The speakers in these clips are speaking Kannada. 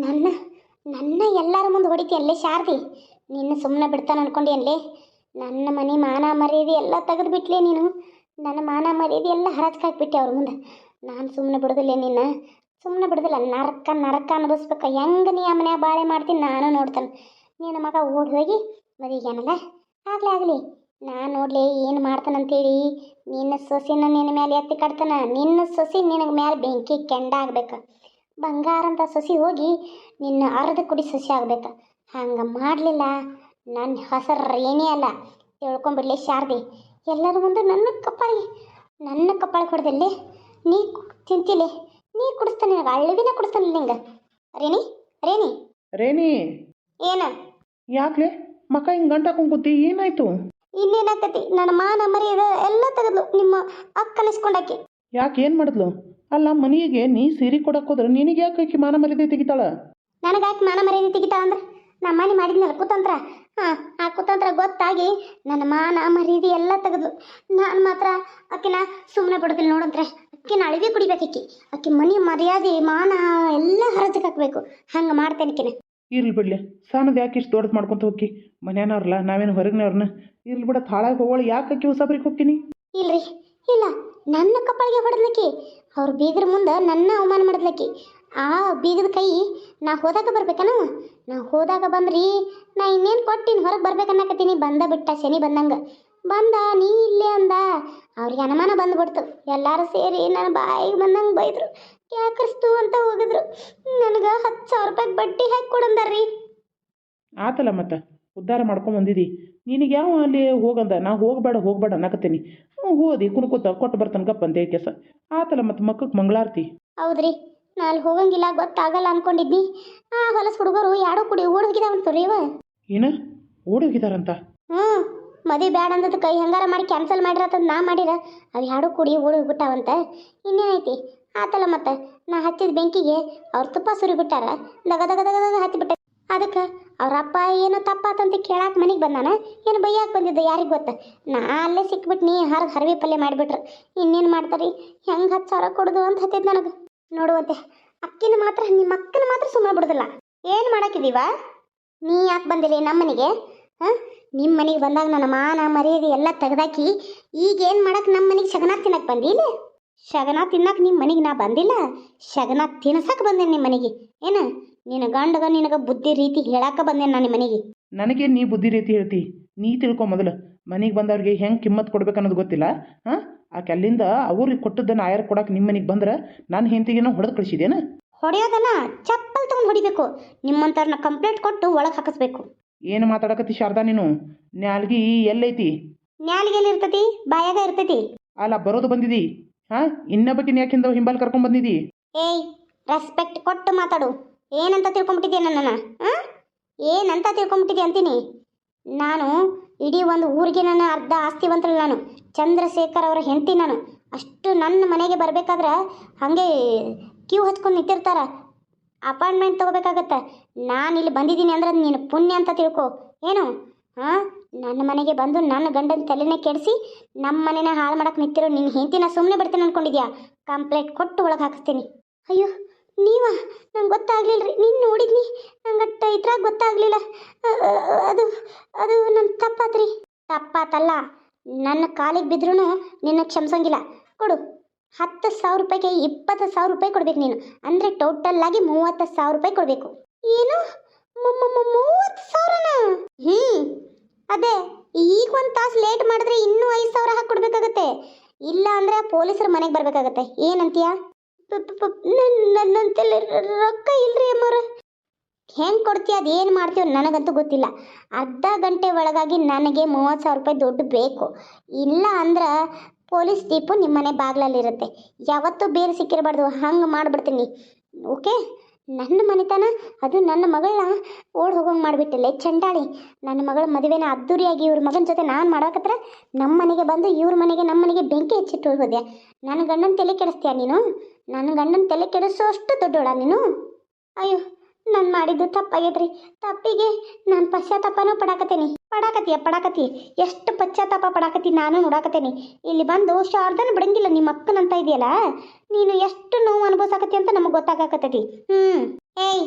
ನನ್ನ ನನ್ನ ಎಲ್ಲರ ಮುಂದೆ ಹೊಡಿತೀಯಲ್ಲೇ ಶಾರದಿ. ನಿನ್ನ ಸುಮ್ಮನೆ ಬಿಡ್ತಾನೆ ಅನ್ಕೊಂಡಿ ನನ್ನ ಮನೆ ಮಾನ ಮರ್ಯಾದೆ ಎಲ್ಲ ತೆಗೆದು ಬಿಟ್ಲೆ ನೀನು. ನನ್ನ ಮಾನ ಮರ್ಯಾದೆ ಎಲ್ಲ ಹರಾಜ್ಕಾಕ್ಬಿಟ್ಟೆ ಅವ್ರ ಮುಂದೆ. ನಾನು ಸುಮ್ಮನೆ ಬಿಡೋದಿಲ್ಲ ನಿನ್ನ, ಸುಮ್ಮನೆ ಬಿಡೋದಿಲ್ಲ. ನರಕ ನರಕ ಅನುಭವಿಸ್ಬೇಕು. ಹೆಂಗೆ ನೀ ಆ ಮನ್ಯಾಗ ಬಾಳೆ ಮಾಡ್ತೀನಿ ನಾನು ನೋಡ್ತಾನೆ. ನಿನ್ನ ಮಗ ಓಡಿ ಹೋಗಿ ಮದುವೆಗೇನಲ್ಲ ಆಗಲಿ ನಾನು ನೋಡ್ಲಿ ಏನು ಮಾಡ್ತಾನಂತೇಳಿ. ನಿನ್ನ ಸೊಸಿನ ನಿನ್ನ ಮೇಲೆ ಎತ್ತಿ ಕಟ್ತಾನ. ನಿನ್ನ ಸೊಸಿ ನಿನಗೆ ಮೇಲೆ ಬೆಂಕಿ ಕೆಂಡ ಆಗ್ಬೇಕು. ಬಂಗಾರ ಅಂತ ಸೊಸಿ ಹೋಗಿ ನಿನ್ನ ಅರ್ಧ ಕುಡಿ ಸೊಸಿ ಆಗ್ಬೇಕು. ಹಂಗೆ ಮಾಡಲಿಲ್ಲ ನನ್ನ ಹೆಸರು ಏನೇ ಅಲ್ಲ ತಿಳ್ಕೊಂಬಿಡ್ಲಿ ಶಾರದಿ. ಎಲ್ಲರ ಮುಂದೆ ನನ್ನ ಕಪ್ಪಾಳಿಗೆ ಹೊಡೆದಲ್ಲಿ ನೀ ತಿಂತಿಲೆ, ನೀ ಕುಡಿಸ್ತಾನೆ, ನಿನಗೆ ಅಳ್ಳಿವಿನ ಕುಡಿಸ್ತಾನೆ ನಿಂಗೆ. ರೇಣಿ ರೇಣಿ ರೇಣಿ ಏನ ಯಾಕ್ಲೆ ಮಕ್ಕ ಹಿಂಗೆ ಗಂಟಾಕೊಂಡ್ ಕೂತಿ? ಏನಾಯ್ತು? ಇನ್ನೇನಾಕತಿ? ನನ್ನ ಮಾನ ಮರ್ಯಾದೆ ಎಲ್ಲ ತೆಗೆದ್ಲು ನಿಮ್ಮ ಅಕ್ಕನಿಸ್ಕೊಂಡಾಕಿ. ಯಾಕೆ ಏನು ಮಾಡಿದ್ಲು? ಅಲ್ಲ ಮನೆಗೆ ನೀ ಸೀರೆ ಕೊಡಕ್ಕೆ ಹೋದ್ರೆ ನಿನಗೆ ಯಾಕೆ ಆಕಿ ಮಾನ ಮರ್ಯಾದೆ ತೆಗಿತಾಳ? ನನಗಾಕಿ ಮಾನ ಮರ್ಯಾದೆ ತೆಗಿತಾಳ ಅಂದ್ರೆ ನಮ್ಮ ಮನೆ ಮಾಡಿದ್ನಲ್ಲ ಕುತಂತ್ರ. ಆ ಕುತಂತ್ರ ಗೊತ್ತಾಗಿ ನನ್ನ ಮಾನ ಮರ್ಯಾದೆ ಎಲ್ಲ ತೆಗೆದ್ಲು. ನಾನು ಮಾತ್ರ ಆಕಿನ ಸುಮ್ಮನೆ ಬಿಡೋದಿಲ್ಲ ನೋಡಂದ್ರೆ. ಆಕಿನ ಅಳಿವಿ ಕುಡಿಬೇಕು. ಆಕಿ ಮನೆ ಮರ್ಯಾದೆ ಮಾನ ಎಲ್ಲ ಹರಜಕ್ಕೆ ಹಾಕಬೇಕು. ಹಂಗೆ ಮಾಡ್ತೇನೆ ಆಕಿನ. ಇರ್ಲಿ ಬಿಡ್ಲಿ, ಸಾಣದ ಯಾಕೆ ಇಷ್ಟು ದೊಡ್ಡದು ಮಾಡ್ಕೊತ ಹೋಗಿ? ಮನೆಯವ್ರಲ್ಲ ನಾವೇನು ಹೊರಗಿನವ್ರನ್ನ. ಇರ್ಲಿ ಬಿಡ, ತಾಳಾಗಿ ಹೋಗೋಳು ಯಾಕೆ ಆಕಿ ಉಸಾಬ್ರಿಗೆ ಹೋಗ್ತೀನಿ? ಇಲ್ರಿ ಇಲ್ಲ, ನನ್ನ ಕಪ್ಪಳಿಗೆ ಹೊಡೆದ್ಲಕ್ಕಿ. ಅವ್ರ ಬೀಗರ ಮುಂದೆ ನನ್ನ ಅವಮಾನ ಮಾಡಿದ್ಲಕ್ಕಿ. ಆ ಬೀಗದ ಕೈ ನಾ ಹೋದಾಗ ಬರ್ಬೇಕನ? ನಾ ಹೋದಾಗ ಬಂದ್ರಿ ನಾ ಇನ್ನೇನು ಕೊಟ್ಟಿನಿ ಹೊರಗೆ ಬರ್ಬೇಕನ್ನಕತ್ತೀನಿ. ಬಂದ ಬಿಟ್ಟ ಶನಿ ಬಂದಂಗೆ ಬಂದ. ನೀ ಇಲ್ಲೇ ಅಂದ. ಅವ್ರಿಗೆ ಅನುಮಾನ ಬಂದ್ಬಿಡ್ತು. ಎಲ್ಲರೂ ಸೇರಿ ನನ್ನ ಬಾಯಿಗೆ ಬಂದಂಗೆ ಬೈದರು. ಯಾಕರಿಸ್ತು ಅಂತ ಹೋಗಿದ್ರು. ನನಗೆ 10,000 ರೂಪಾಯಿ ಬಡ್ಡಿ ಹಾಕಿ ಕೊಡಂದಾರ್ರಿ. ಆತಲ್ಲ ಮತ್ತೆ ಉದ್ಧಾರ ಮಾಡ್ಕೊಂಡು ಬಂದಿದ್ದಿ. ನಿನಗೆ ಯಾವ ಅಲ್ಲಿ ಹೋಗಂದ? ನಾ ಹೋಗಬೇಡ ಅನ್ನಕತ್ತೀನಿ. ಹೋದಿ ಕುಣ್ಕೋತ ಕೊಟ್ಟು ಬರ್ತಾನೆ ಗಪ್ಪ ಅಂತ ಕೆಲಸ ಆತಲ್ಲ. ಮತ್ತೆ ಮಕ್ಕಕ್ಕೆ ಮಂಗಳಾರತಿ. ಹೌದ್ರಿ, ನಾ ಅಲ್ಲಿ ಹೋಗಂಗಿಲ್ಲ ಗೊತ್ತಾಗಲ್ಲ ಅನ್ಕೊಂಡಿದ್ನಿ. ಆ ಹೊಲಸ್ ಹುಡುಗರು ಯಾಡೋ ಕುಡಿ ಓಡಿ ಹೋಗಿದಾವಂತವ್ರಿ ಇವ. ಏನು ಓಡಿ ಹೋಗಿದಾರಂತ? ಮದುವೆ ಬ್ಯಾಡ ಅಂದದ ಕೈ ಹೆಂಗಾರ ಮಾಡಿ ಕ್ಯಾನ್ಸಲ್ ಮಾಡಿರತ್ತಂದು ನಾ ಮಾಡಿರ. ಅವು ಯಾಡೋ ಕುಡಿ ಓಡಿ ಹೋಗ್ಬಿಟ್ಟಾವಂತ. ಇನ್ನೇನೈತಿ? ಆತಲ್ಲ ಮತ್ತೆ ನಾ ಹಚ್ಚಿದ ಬೆಂಕಿಗೆ ಅವ್ರು ತುಪ್ಪ ಸುರಿಬಿಟ್ಟಾರ. ದಗ ದಗ ದಗ ದಗ ಹತ್ತಿಬಿಟ್ಟ. ಅದಕ್ಕೆ ಅವ್ರ ಅಪ್ಪ ಏನೋ ತಪ್ಪಾತಂತ ಕೇಳಾಕ ಮನೆಗೆ ಬಂದಾನ. ಏನು ಬೈಯಾಕೆ ಬಂದಿದ್ದ ಯಾರಿಗೆ ಗೊತ್ತ. ನಾ ಅಲ್ಲೇ ಸಿಕ್ಬಿಟ್ಟು ನೀ ಹರವಿ ಪಲ್ಯ ಮಾಡಿಬಿಟ್ರು. ಇನ್ನೇನು ಮಾಡ್ತಾರಿ? ಹೆಂಗೆ 10,000 ಕೊಡೋದು ಅಂತ ಹತ್ತಿದ್ ನನಗೆ. ನೋಡುವಂತೆ ಅಕ್ಕಿನ ಮಾತ್ರ, ನಿಮ್ಮ ಅಕ್ಕನ ಮಾತ್ರ ಸುಮ್ಮನೆ ಬಿಡೋದಿಲ್ಲ. ಏನು ಮಾಡಾಕಿದೀವ? ನೀ ಯಾಕೆ ಬಂದಿಲ್ಲ ನಮ್ಮ ಮನೆಗೆ? ನಿಮ್ಮ ಮನೆಗೆ ಬಂದಾಗ ನನ್ನ ಮಾನ ಮರ್ಯಾದೆ ಎಲ್ಲ ತೆಗೆದಾಕಿ ಈಗೇನು ಮಾಡಕ್ಕೆ ನಮ್ಮ ಮನೆಗೆ ಶಗನ ತಿನ್ನಕ್ಕೆ ಬಂದಿಲ್ಲ? ಶಗನ ತಿನ್ನಕ್ಕೆ ನಿಮ್ಮ ಮನೆಗೆ ನಾ ಬಂದಿಲ್ಲ, ಶಗನ ತಿನ್ಸಕ್ಕೆ ಬಂದೇನೆ ನಿಮ್ಮ ಮನೆಗೆ. ಏನು ನಿನ್ನ ಗಂಡಗ ನಿನಗೆ ಬುದ್ಧಿ ರೀತಿ ಹೇಳಕ್ಕೆ ಬಂದೇನೆ ನಾನು ನಿಮ್ಮ ಮನೆಗೆ. ನನಗೆ ನೀ ಬುದ್ಧಿ ರೀತಿ ಹೇಳ್ತಿ? ನೀ ತಿಳ್ಕೊ ಮೊದಲು. ಮನೆಗೆ ಬಂದವ್ರಿಗೆ ಹೆಂಗೆ ಕಿಮ್ಮತ್ತು ಕೊಡ್ಬೇಕು ಅನ್ನೋದು ಗೊತ್ತಿಲ್ಲ. ಆಕೆ ಅಲ್ಲಿಂದ ಅವ್ರಿಗೆ ಕೊಟ್ಟದ್ದನ್ನು ಆಯಾರ ಕೊಡಕ್ಕೆ ನಿಮ್ಮ ಮನೆಗೆ ಬಂದ್ರೆ ನಾನು ಹೆಂಡತಿಗೇನೋ ಹೊಡೆದು ಕಳಿಸಿದೇನ? ಹೊಡೆಯೋದಲ್ಲ, ಚಪ್ಪಲ್ ತಗೊಂಡು ಹೊಡಿಬೇಕು. ನಿಮ್ಮಂಥವ್ರನ್ನ ಕಂಪ್ಲೇಂಟ್ ಕೊಟ್ಟು ಒಳಗೆ ಹಾಕಿಸ್ಬೇಕು. ಏನು ಮಾತಾಡಕತ್ತಿ ಶಾರದಾ ನೀನು? ನ್ಯಾಲ್ಗಿ ಎಲ್ಲೈತಿ? ನ್ಯಾಲಿಗೆ ಎಲ್ಲಿ ಇರ್ತೈತಿ? ಬಾಯಾಗ ಇರ್ತೈತಿ. ಅಲ್ಲ ಬರೋದು ಬಂದಿದಿ. ಇನ್ನೊಬ್ಬಕಿನ ಯಾಕಿಂದ ಹಿಂಬಲ್ ಕರ್ಕೊಂಡು ಬಂದಿದಿ? ಏಯ್, ರೆಸ್ಪೆಕ್ಟ್ ಕೊಟ್ಟು ಮಾತಾಡು. ಏನಂತ ತಿಳ್ಕೊಂಬಿಟ್ಟಿದ್ಯಾ ನನ್ನನ್ನು? ಏನಂತ ತಿಳ್ಕೊಂಬಿಟ್ಟಿದ್ಯಾ ಅಂತೀನಿ ನಾನು. ಇಡೀ ಒಂದು ಊರಿಗೆ ನನ್ನ ಅರ್ಧ ಆಸ್ತಿವಂತಳು ನಾನು. ಚಂದ್ರಶೇಖರ್ ಅವರ ಹೆಂಡತಿ ನಾನು. ಅಷ್ಟು ನನ್ನ ಮನೆಗೆ ಬರಬೇಕಾದ್ರೆ ಹಾಗೆ ಕ್ಯೂ ಹಚ್ಕೊಂಡು ನಿಂತಿರ್ತಾರ. ಅಪಾಯಿಂಟ್ಮೆಂಟ್ ತೊಗೋಬೇಕಾಗತ್ತೆ. ನಾನು ಇಲ್ಲಿ ಬಂದಿದ್ದೀನಿ ಅಂದ್ರೆ ನೀನು ಪುಣ್ಯ ಅಂತ ತಿಳ್ಕೊ. ಏನು ನನ್ನ ಮನೆಗೆ ಬಂದು ನನ್ನ ಗಂಡನ ತಲೆನೇ ಕೆಡಿಸಿ ನಮ್ಮ ಮನೆನ ಹಾಳು ಮಾಡಕ್ಕೆ ನಿಂತಿರೋ ನಿನ್ನ ಹೆಂಡತಿನ ಸುಮ್ಮನೆ ಬಿಡ್ತೀನಿ ಅಂದ್ಕೊಂಡಿದ್ಯಾ? ಕಂಪ್ಲೇಂಟ್ ಕೊಟ್ಟು ಒಳಗೆ ಹಾಕಿಸ್ತೀನಿ. ಅಯ್ಯೋ ನೀವಾ? ನಂಗೆ ಗೊತ್ತಾಗ್ಲಿಲ್ಲ ರೀ. ನೀನು ನೋಡಿದ್ನಿ, ನಂಗೆ ಇದ್ರಾಗ ಗೊತ್ತಾಗಲಿಲ್ಲ. ಅದು ನನ್ನ ತಪ್ಪಾತ್ರಿ. ತಪ್ಪಾತಲ್ಲ, ನನ್ನ ಕಾಲಿಗೆ ಬಿದ್ರೂ ನಿನ್ನ ಕ್ಷಮಿಸಂಗಿಲ್ಲ. ಕೊಡು. 10,000 ರೂಪಾಯಿಗೆ 20,000 ರೂಪಾಯಿ ಕೊಡ್ಬೇಕು ನೀನು. ಅಂದರೆ ಟೋಟಲ್ ಆಗಿ 30,000 ರೂಪಾಯಿ ಕೊಡಬೇಕು. ಏನು 30,000ನಾ? ಅದೇ ಈಗ ಒಂದು ತಾಸು ಲೇಟ್ ಮಾಡಿದ್ರೆ ಇನ್ನೂ 5,000 ಹಾಕಿ ಕೊಡ್ಬೇಕಾಗತ್ತೆ. ಇಲ್ಲ ಅಂದರೆ ಪೊಲೀಸರು ಮನೆಗೆ ಬರಬೇಕಾಗತ್ತೆ. ಏನಂತೀಯ? ನನ್ನಂತೆಲ್ಲ ರೊಕ್ಕ ಇಲ್ರಿ ಅಮ್ಮವ್ರ. ಹೆಂಗೆ ಕೊಡ್ತೀಯ? ಅದು ಏನು ಮಾಡ್ತೀವೋ ನನಗಂತೂ ಗೊತ್ತಿಲ್ಲ. ಅರ್ಧ ಗಂಟೆ ಒಳಗಾಗಿ ನನಗೆ 30,000 ರೂಪಾಯಿ ದುಡ್ಡು ಬೇಕು. ಇಲ್ಲ ಅಂದ್ರೆ ಪೊಲೀಸ್ ಜೀಪು ನಿಮ್ಮ ಮನೆ ಬಾಗಿಲಲ್ಲಿರುತ್ತೆ. ಯಾವತ್ತೂ ಬೇರೆ ಸಿಕ್ಕಿರಬಾರ್ದು. ಹಂಗೆ ಮಾಡಿಬಿಡ್ತೀನಿ. ಓಕೆ? ನನ್ನ ಮನೆತನ, ಅದು ನನ್ನ ಮಗಳನ್ನ ಓಡಿ ಹೋಗೋಂಗೆ ಮಾಡಿಬಿಟ್ಟಿಲ್ಲ ಚಂಡಾಳಿ. ನನ್ನ ಮಗಳ ಮದುವೆನ ಅದ್ದೂರಿಯಾಗಿ ಇವ್ರ ಮಗನ ಜೊತೆ ನಾನು ಮಾಡೋಕತ್ರ ನಮ್ಮ ಮನೆಗೆ ಬಂದು ಇವ್ರ ಮನೆಗೆ ನಮ್ಮ ಮನೆಗೆ ಬೆಂಕಿ ಹಚ್ಚಿಟ್ಟು ಹೋದ್ಯಾ? ನನ್ನ ಗಂಡನ ತಲೆ ಕೆಡಿಸ್ತೀಯ ನೀನು? ನನ್ನ ಗಂಡನ ತಲೆ ಕೆಡಿಸೋ ಅಷ್ಟು ದೊಡ್ಡೋಳ ನೀನು? ಅಯ್ಯೋ, ನಾನು ಮಾಡಿದ್ದು ತಪ್ಪಾಗೈತ್ರಿ. ತಪ್ಪಿಗೆ ನಾನು ಪಶ್ಚಾತ್ತಾಪನೂ ಪಡಾಕತ್ತೀಯ. ಎಷ್ಟು ಪಶ್ಚಾತ್ತಾಪ ಪಡಾಕತ್ತಿ ನಾನು ನೋಡಾಕತ್ತೇನಿ. ಇಲ್ಲಿ ಬಂದು ಶಾರದನ ಬಿಡಂಗಿಲ್ಲ ನಿಮ್ಮ ಅಕ್ಕನಂತ ಇದೆಯಲ್ಲ, ನೀನು ಎಷ್ಟು ನೋವು ಅನುಭವಿಸಾಕತ್ತಿ ಅಂತ ನಮಗೆ ಗೊತ್ತಾಗಕತ್ತೈತಿ. ಏಯ್,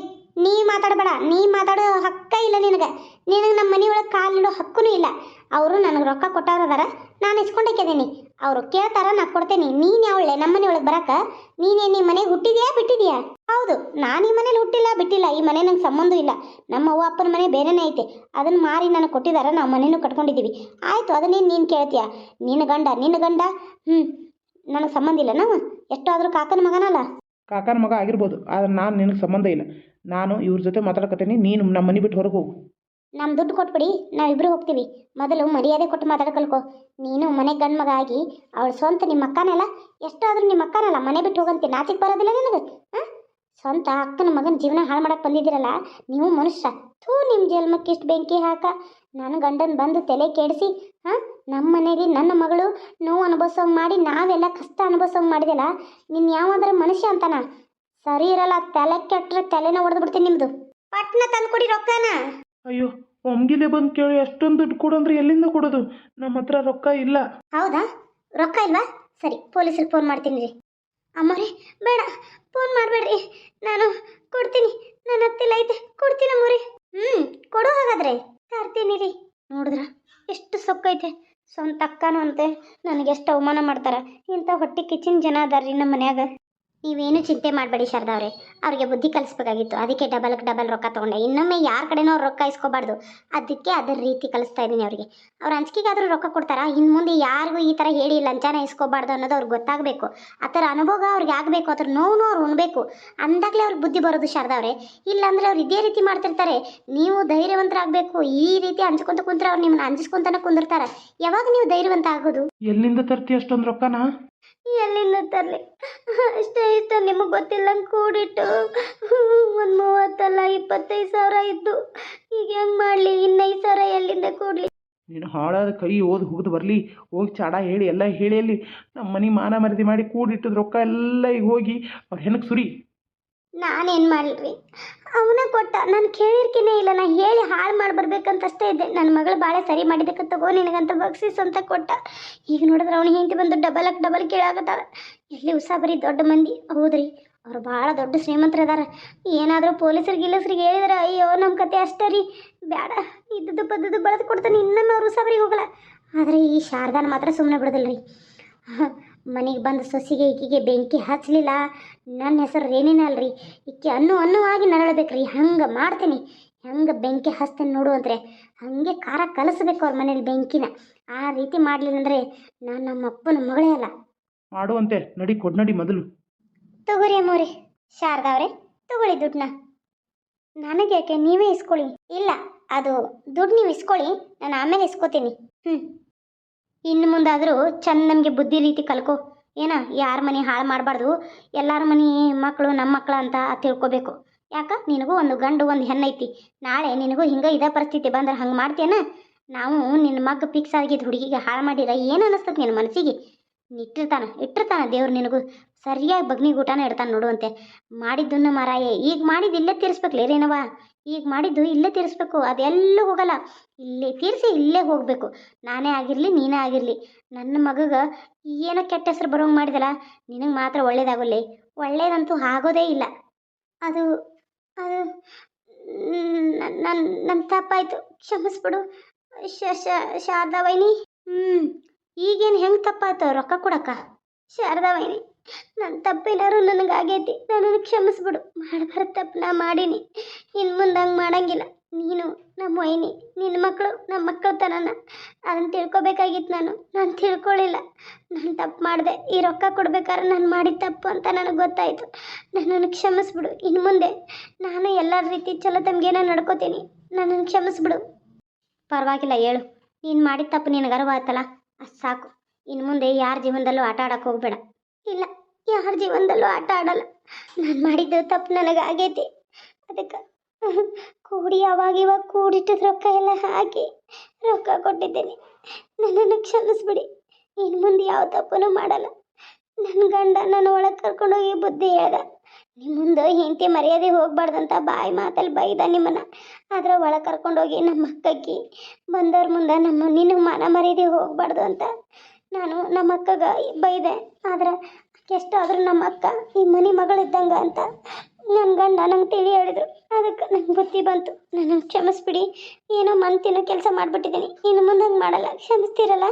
ಮಾತಾಡಬೇಡ. ನೀ ಮಾತಾಡೋ ಹಕ್ಕ ಇಲ್ಲ ನಿನಗೆ. ನಿನಗೆ ನಮ್ಮ ಮನೆ ಒಳಗೆ ಕಾಲಿಡೋ ಹಕ್ಕೂ ಇಲ್ಲ. ಅವರು ನನಗೆ ರೊಕ್ಕ ಕೊಟ್ಟವ್ರದಾರ, ನಾನು ಇಸ್ಕೊಂಡೇಕಿದ್ದೀನಿ. ಅವರು ಕೇಳ್ತಾರ, ನಾ ಕೊಡ್ತೇನೆ. ನೀನು ಯಾವಳೆ ನಮ್ಮ ಮನೆ ಒಳಗೆ ಬರಕ? ನೀನೇ ನಿಮ್ಮ ಮನೆಗೆ ಹುಟ್ಟಿದ್ಯಾ ಬಿಟ್ಟಿದ್ಯಾ? ಹೌದು, ನಾನು ಈ ಮನೇಲಿ ಹುಟ್ಟಿಲ್ಲ ಬಿಟ್ಟಿಲ್ಲ. ಈ ಮನೆ ನಂಗೆ ಸಂಬಂಧ ಇಲ್ಲ. ನಮ್ಮ ಅವ್ವ ಅಪ್ಪನ ಮನೆ ಬೇರೆನೇ ಐತೆ. ಅದನ್ನು ಮಾರಿ ನನಗೆ ಕೊಟ್ಟಿದ್ದಾರೆ, ನಾವು ಮನೇನೂ ಕಟ್ಕೊಂಡಿದ್ದೀವಿ. ಆಯಿತು, ಅದನ್ನೇನು ನೀನು ಕೇಳ್ತೀಯ? ನಿನ್ನ ಗಂಡ ನನಗೆ ಸಂಬಂಧ ಇಲ್ಲ. ನಾವು ಎಷ್ಟಾದರೂ ಕಾಕನ ಮಗನಲ್ಲ. ಕಾಕನ ಮಗ ಆಗಿರ್ಬೋದು, ಆದ್ರೆ ನಾನು ನಿನಗೆ ಸಂಬಂಧ ಇಲ್ಲ. ನಾನು ಇವ್ರ ಜೊತೆ ಮಾತಾಡಕತ್ತೀನಿ, ನೀನು ನಮ್ಮ ಮನೆ ಬಿಟ್ಟು ಹೊರಗೆ ಹೋಗು. ನಮ್ಮ ದುಡ್ಡು ಕೊಟ್ಬಿಡಿ, ನಾವಿಬ್ಬರು ಹೋಗ್ತೀವಿ. ಮೊದಲು ಮರ್ಯಾದೆ ಕೊಟ್ಟು ಮಾತಾಡ ಕಲ್ಕೊ. ನೀನು ಮನೆ ಗಂಡು ಮಗ ಆಗಿ ಅವಳು ಸ್ವಂತ ನಿಮ್ಮ ಅಕ್ಕನಲ್ಲ, ಎಷ್ಟಾದರೂ ನಿಮ್ಮ ಅಕ್ಕನಲ್ಲ, ಮನೆ ಬಿಟ್ಟು ಹೋಗಂತೆ ನಾಚಿಕೆ ಬರೋದಿಲ್ಲ ನಿನಗೆ? ಹಾಂ, ಸ್ವಂತ ಅಕ್ಕನ ಮಗನ ಜೀವನ ಹಾಳು ಮಾಡಕ್ಕೆ ಬಂದಿದ್ದೀರಲ್ಲ ನೀವು ಮನುಷ್ಯ. ನಿಮ್ಮ ಜನ್ಮಕ್ಕೆ ಇಷ್ಟು ಬೆಂಕಿ ಹಾಕ. ನನ್ನ ಗಂಡನ ಬಂದು ತಲೆ ಕೆಡಿಸಿ ನಮ್ಮ ಮನೇಲಿ ನನ್ನ ಮಗಳು ನೋವು ಅನುಭವಿಸೋಂಗೆ ಮಾಡಿ, ನಾವೆಲ್ಲ ಕಷ್ಟ ಅನುಭವಿಸೋಂಗೆ ಮಾಡಿದೆಲ್ಲ. ನಿನ್ನ ಯಾವಾದ್ರೆ ಮನುಷ್ಯ ಅಂತಾನ? ಸರಿ ಇರಲ್ಲ. ತಲೆ ಕೆಟ್ಟರೆ ತಲೆನ ಹೊಡೆದು ಬಿಡ್ತೀನಿ ನಿಮ್ಮದು. ಪಟ್ನ ತಂದು ಕೊಡಿ ರೊಕ್ಕನ. ಅಯ್ಯೋ, ಒಮ್ಗಿಲೆ ಬಂದು ಕೇಳಿ ಅಷ್ಟೊಂದು ದುಡ್ಡು ಕೊಡಂದ್ರೆ ಎಲ್ಲಿಂದ ಕೊಡೋದು? ನಮ್ಮ ಹತ್ರ ರೊಕ್ಕ ಇಲ್ಲ. ಹೌದಾ, ರೊಕ್ಕ ಇಲ್ವಾ? ಸರಿ, ಪೊಲೀಸರಿಗೆ ಫೋನ್ ಮಾಡ್ತೀನಿ ರೀ. ಅಮ್ಮರೇ ಬೇಡ, ಫೋನ್ ಮಾಡಬೇಡ್ರಿ, ನಾನು ಕೊಡ್ತೀನಿ. ನನ್ನ ಹತ್ತಿಲ್ಲ ಐತೆ, ಕೊಡ್ತೀನಿ ಅಮ್ಮರೇ. ಕೊಡು ಹಾಗಾದ್ರೆ, ತರ್ತೀನಿ ರೀ. ನೋಡಿದ್ರ ಎಷ್ಟು ಸೊಕ್ಕೈತೆ. ಸ್ವಂತ ಅಕ್ಕನೂ ಅಂತೆ ನನಗೆ ಎಷ್ಟು ಅವಮಾನ ಮಾಡ್ತಾರೆ. ಇಂಥ ಹೊಟ್ಟೆ ಕಿಚ್ಚಿನ ಜನ ಅದಾರ್ರಿ ನಮ್ಮ ಮನ್ಯಾಗ. ನೀವೇನು ಚಿಂತೆ ಮಾಡಬೇಡಿ ಶಾರದವ್ರೆ, ಅವ್ರಿಗೆ ಬುದ್ಧಿ ಕಲಿಸ್ಬೇಕಾಗಿತ್ತು. ಅದಕ್ಕೆ ಡಬಲ್ ರೊಕ್ಕ ತೊಗೊಂಡೆ. ಇನ್ನೊಮ್ಮೆ ಯಾರ ಕಡೆನೋ ಅವ್ರು ರೊಕ್ಕ ಇಸ್ಕೋಬಾರ್ದು. ಅದಕ್ಕೆ ಅದರ ರೀತಿ ಕಲಿಸ್ತಾ ಇದ್ದೀನಿ ಅವರಿಗೆ. ಅವ್ರ ಅಂಜಿಕೆಗಾದರೂ ರೊಕ್ಕ ಕೊಡ್ತಾರಾ? ಇನ್ನು ಮುಂದೆ ಯಾರಿಗೂ ಈ ಥರ ಹೇಳಿ ಲಂಚನ ಇಸ್ಕೋಬಾರ್ದು ಅನ್ನೋದು ಅವ್ರಿಗೆ ಗೊತ್ತಾಗಬೇಕು. ಆ ಥರ ಅನುಭವ ಅವ್ರಿಗೆ ಆಗಬೇಕು. ಅದ್ರ ನೋವು ಅವ್ರು ಉಣ್ಬೇಕು. ಅಂದಾಗಲೇ ಅವ್ರಿಗೆ ಬುದ್ಧಿ ಬರೋದು ಶಾರದವ್ರೆ. ಇಲ್ಲಾಂದರೆ ಅವ್ರು ಇದೇ ರೀತಿ ಮಾಡ್ತಿರ್ತಾರೆ. ನೀವು ಧೈರ್ಯವಂತರಾಗಬೇಕು. ಈ ರೀತಿ ಹಂಚ್ಕೊಂತ ಕುಂತ್ರೆ ಅವ್ರು ನಿಮ್ಮನ್ನ ಅಂಜಿಸ್ಕೊಂತಾನೆ ಕುಂದಿರ್ತಾರೆ. ಯಾವಾಗ ನೀವು ಧೈರ್ಯವಂತ ಆಗೋದು? ಎಲ್ಲಿಂದ ತರ್ತಿ ಅಷ್ಟೊಂದು ರೊಕ್ಕನ? ಎಲ್ಲಿಂದ ತರಲಿ? ಇಷ್ಟ ನಿಮಗೆ ಗೊತ್ತಿಲ್ಲಂಗೆ ಕೂಡಿಟ್ಟು ಒಂದು 30 ಅಲ್ಲ 25 ಸಾವಿರ ಇದ್ದು. ಈಗ ಹೆಂಗೆ ಮಾಡಲಿ? ಇನ್ನು 5 ಸಾವಿರ ಎಲ್ಲಿಂದ ಕೂಡಲಿ? ನೀನು ಹಾಳಾದ ಕೈ ಓದಿ ಹೋಗ್ದು ಬರಲಿ. ಹೋಗಿ ಚಾಡ ಹೇಳಿ ಎಲ್ಲ ಹೇಳಿ ಅಲ್ಲಿ ನಮ್ಮ ಮನೆ ಮಾನ ಮರದಿ ಮಾಡಿ ಕೂಡಿಟ್ಟದ ರೊಕ್ಕ ಎಲ್ಲ ಈಗ ಹೋಗಿ ಅವ್ರು ಹೆನಕ್ಕೆ ಸುರಿ. ನಾನೇನು ಮಾಡಲ್ರಿ? ಅವನ ಕೊಟ್ಟ, ನಾನು ಕೇಳಿರ್ಕಿನೇ ಇಲ್ಲ. ನಾನು ಹೇಳಿ ಹಾಳು ಮಾಡಿ ಬರ್ಬೇಕಂತಷ್ಟೇ ಇದ್ದೆ. ನನ್ನ ಮಗಳು ಬಾಳೆ ಸರಿ ಮಾಡಿದ್ದಕ್ಕೆ ತಗೋ ನಿನಗಂತ ಬಗ್ಸಿಸ್ ಅಂತ ಕೊಟ್ಟ. ಈಗ ನೋಡಿದ್ರೆ ಅವನು ಹೆಂಡತಿ ಬಂದು ಡಬಲ್ ಕೇಳಾಕತ್ತಾಳ. ಎಲ್ಲಿ ಉಸಾಬರಿ ದೊಡ್ಡ ಮಂದಿ. ಹೌದ್ರಿ, ಅವ್ರು ಭಾಳ ದೊಡ್ಡ ಶ್ರೀಮಂತರು ಅದಾರ. ಏನಾದರೂ ಪೊಲೀಸರಿಗೆ ಹೇಳಿದ್ರೆ ಅಯ್ಯೋ ನಮ್ಮ ಕತೆ ಅಷ್ಟೇ ರೀ. ಬೇಡ, ಇದ್ದದ್ದು ಬದ್ದದ್ದು ಬಳದು ಕೊಡ್ತಾನೆ. ಇನ್ನೊಮ್ಮೆ ಅವ್ರು ಉಸಾಬರಿಗೆ ಹೋಗಲ್ಲ. ಆದರೆ ಈ ಶಾರದಾನ ಮಾತ್ರ ಸುಮ್ಮನೆ ಬಿಡೋದಿಲ್ಲ ರೀ. ಮನೆಗೆ ಬಂದು ಸೊಸಿಗೆ ಈಕಿಗೆ ಬೆಂಕಿ ಹಚ್ಚಲಿಲ್ಲ. ನನ್ನ ಹೆಸರು ರೇಣಿನ ಅಲ್ರಿ. ಈಕೆ ಅನ್ನುವಾಗಿ ನರಳಬೇಕ್ರಿ. ಹಂಗೆ ಮಾಡ್ತೀನಿ. ಹೆಂಗೆ ಬೆಂಕಿ ಹಚ್ತೇನೆ ನೋಡುವಂದ್ರೆ ಹಾಗೆ ಖಾರ ಕಲಿಸ್ಬೇಕು ಅವ್ರ ಮನೇಲಿ ಬೆಂಕಿನ. ಆ ರೀತಿ ಮಾಡಲಿಲ್ಲ ಅಂದರೆ ನಾನು ನಮ್ಮ ಅಪ್ಪನ ಮಗಳೇ ಅಲ್ಲ. ಮಾಡುವಂತೆ ನಡಿ, ಕೊಡ್ನಡಿ ಮೊದಲು. ತಗೋರಿ ಅಮ್ಮವ್ರೆ. ಶಾರದವ್ರೆ, ತಗೊಳ್ಳಿ ದುಡ್ಡನ್ನ. ನನಗೆ ಯಾಕೆ? ನೀವೇ ಇಸ್ಕೊಳ್ಳಿ. ಇಲ್ಲ, ಅದು ದುಡ್ಡು ನೀವು ಇಸ್ಕೊಳ್ಳಿ, ನಾನು ಆಮೇಲೆ ಇಸ್ಕೋತೀನಿ. ಇನ್ನು ಮುಂದಾದರೂ ಚಂದ ನಮಗೆ ಬುದ್ಧಿ ರೀತಿ ಕಲ್ಕೊ. ಏನ ಯಾರ ಮನೆ ಹಾಳು ಮಾಡಬಾರ್ದು. ಎಲ್ಲರ ಮನೆ ಮಕ್ಕಳು ನಮ್ಮ ಮಕ್ಕಳು ಅಂತ ತಿಳ್ಕೊಬೇಕು. ಯಾಕೆ? ನಿನಗೂ ಒಂದು ಗಂಡು ಒಂದು ಹೆಣ್ಣೈತಿ. ನಾಳೆ ನಿನಗೂ ಹಿಂಗೆ ಇದೇ ಪರಿಸ್ಥಿತಿ ಬಂದ್ರೆ ಹಂಗೆ ಮಾಡ್ತೇನ? ನಾವು ನಿನ್ನ ಮಗ ಫಿಕ್ಸ್ ಆಗಿದ್ದು ಹುಡುಗಿಗೆ ಹಾಳು ಮಾಡಿರ ಏನು ಅನ್ನಿಸ್ತದೆ ನಿನ್ನ ಮನಸ್ಸಿಗೆ? ಇಟ್ಟಿರ್ತಾನೆ ದೇವ್ರು ನಿನಗೂ ಸರಿಯಾಗಿ ಬಗ್ನಿಗೆ ಊಟನ ಇಡ್ತಾನೆ ನೋಡುವಂತೆ. ಮಾಡಿದ್ದನ್ನು ಮಾರಾಯ ಈಗ ಮಾಡಿದ್ದು ಇಲ್ಲೇ ತೀರಿಸ್ಬೇಕಲ್ಲ ರೇನವ. ಈಗ ಮಾಡಿದ್ದು ಇಲ್ಲೇ ತೀರಿಸ್ಬೇಕು. ಅದೆಲ್ಲೂ ಹೋಗಲ್ಲ. ಇಲ್ಲೇ ತೀರಿಸಿ ಇಲ್ಲೇ ಹೋಗಬೇಕು. ನಾನೇ ಆಗಿರಲಿ ನೀನೇ ಆಗಿರಲಿ. ನನ್ನ ಮಗಗೆ ಏನೋ ಕೆಟ್ಟ ಹೆಸರು ಬರೋಂಗೆ ಮಾಡಿದಲ್ಲ, ನಿನಗೆ ಮಾತ್ರ ಒಳ್ಳೇದಾಗಲ್ಲ. ಒಳ್ಳೇದಂತೂ ಆಗೋದೇ ಇಲ್ಲ. ಅದು ಅದು ನನ್ನ ತಪ್ಪಾಯಿತು, ಕ್ಷಮಿಸ್ಬಿಡು ಶಾರದಾ ವೈನಿ. ಈಗೇನು ಹೆಂಗೆ ತಪ್ಪಾಯ್ತು ರೊಕ್ಕ ಕೊಡಕ್ಕ? ಶಾರದಾ ವೈನಿ, ನನ್ನ ತಪ್ಪೇನಾರು ನನಗಾಗೈತಿ, ನನ್ನನ್ನು ಕ್ಷಮಿಸ್ಬಿಡು. ಮಾಡಬಾರ್ದು ತಪ್ಪು ನಾ ಮಾಡೀನಿ. ಇನ್ನು ಮುಂದೆ ಹಂಗೆ ಮಾಡಂಗಿಲ್ಲ. ನೀನು ನಮ್ಮ ವೈನಿ, ನಿನ್ನ ಮಕ್ಕಳು ನಮ್ಮ ಮಕ್ಕಳು ತನನ ಅದನ್ನು ತಿಳ್ಕೊಬೇಕಾಗಿತ್ತು. ನಾನು ತಿಳ್ಕೊಳ್ಳಿಲ್ಲ. ನಾನು ತಪ್ಪು ಮಾಡಿದೆ. ಈ ರೊಕ್ಕ ಕೊಡ್ಬೇಕಾದ್ರೆ ನಾನು ಮಾಡಿದ ತಪ್ಪು ಅಂತ ನನಗೆ ಗೊತ್ತಾಯಿತು. ನನ್ನನ್ನು ಕ್ಷಮಿಸ್ಬಿಡು. ಇನ್ನು ಮುಂದೆ ನಾನು ಎಲ್ಲರ ರೀತಿ ಚಲೋ ತಮಗೇನೋ ನಡ್ಕೋತೀನಿ. ನನ್ನನ್ನು ಕ್ಷಮಿಸ್ಬಿಡು. ಪರವಾಗಿಲ್ಲ, ಹೇಳು. ನೀನು ಮಾಡಿದ ತಪ್ಪು ನಿನಗೆ ಅರಿವಾಯ್ತಲ್ಲ, ಅದು ಸಾಕು. ಇನ್ನು ಮುಂದೆ ಯಾರ ಜೀವನದಲ್ಲೂ ಆಟ ಆಡೋಕ್ಕೆ ಹೋಗಬೇಡ. ಇಲ್ಲ, ಯಾರ ಜೀವನದಲ್ಲೂ ಆಟ ಆಡಲ್ಲ. ನಾನು ಮಾಡಿದ್ದು ತಪ್ಪು ನನಗಾಗೈತಿ. ಅದಕ್ಕೆ ಇವಾಗ ಕೂಡಿಟ್ಟಿದ ರೊಕ್ಕ ಎಲ್ಲ ಹಾಕಿ ರೊಕ್ಕ ಕೊಟ್ಟಿದ್ದೇನೆ. ನನ್ನನ್ನು ಕ್ಷಮಿಸ್ಬಿಡಿ. ಇನ್ನು ಮುಂದೆ ಯಾವ ತಪ್ಪೂ ಮಾಡಲ್ಲ. ನನ್ನ ಗಂಡ ನನ್ನ ಒಳಗೆ ಕರ್ಕೊಂಡೋಗಿ ಬುದ್ಧಿ ಹೇಳ್ದ. ನಿಮ್ಮ ಮುಂದೆ ಹೆಂಡತಿ ಮರ್ಯಾದೆ ಹೋಗ್ಬಾರ್ದಂತ ಬಾಯಿ ಮಾತಲ್ಲಿ ಬೈದ ನಿಮ್ಮನ್ನು. ಆದರೆ ಒಳಗೆ ಕರ್ಕೊಂಡೋಗಿ ನಮ್ಮ ಅಕ್ಕಕ್ಕೆ ಬಂದವ್ರ ಮುಂದೆ ನಿನಗೆ ಮಾನ ಮರ್ಯಾದೆ ಹೋಗ್ಬಾರ್ದು ಅಂತ ನಾನು ನಮ್ಮ ಅಕ್ಕಗೆ ಬೈದೆ. ಆದ್ರೆ ಎಷ್ಟಾದರೂ ನಮ್ಮ ಅಕ್ಕ ಈ ಮನೆ ಮಗಳಿದ್ದಂಗೆ ಅಂತ ನನ್ನ ಗಂಡ ನಂಗೆ ತಿಳಿ ಹೇಳಿದ್ರು. ಅದಕ್ಕೆ ನಂಗೆ ಬುದ್ಧಿ ಬಂತು. ನನ್ನ ಕ್ಷಮಿಸ್ಬಿಡಿ. ಏನೋ ಮಂತಿನೋ ಕೆಲಸ ಮಾಡಿಬಿಟ್ಟಿದ್ದೀನಿ. ಇನ್ನು ಮುಂದೆ ಹಂಗೆ ಮಾಡಲ್ಲ. ಕ್ಷಮಿಸ್ತೀರಲ್ಲ?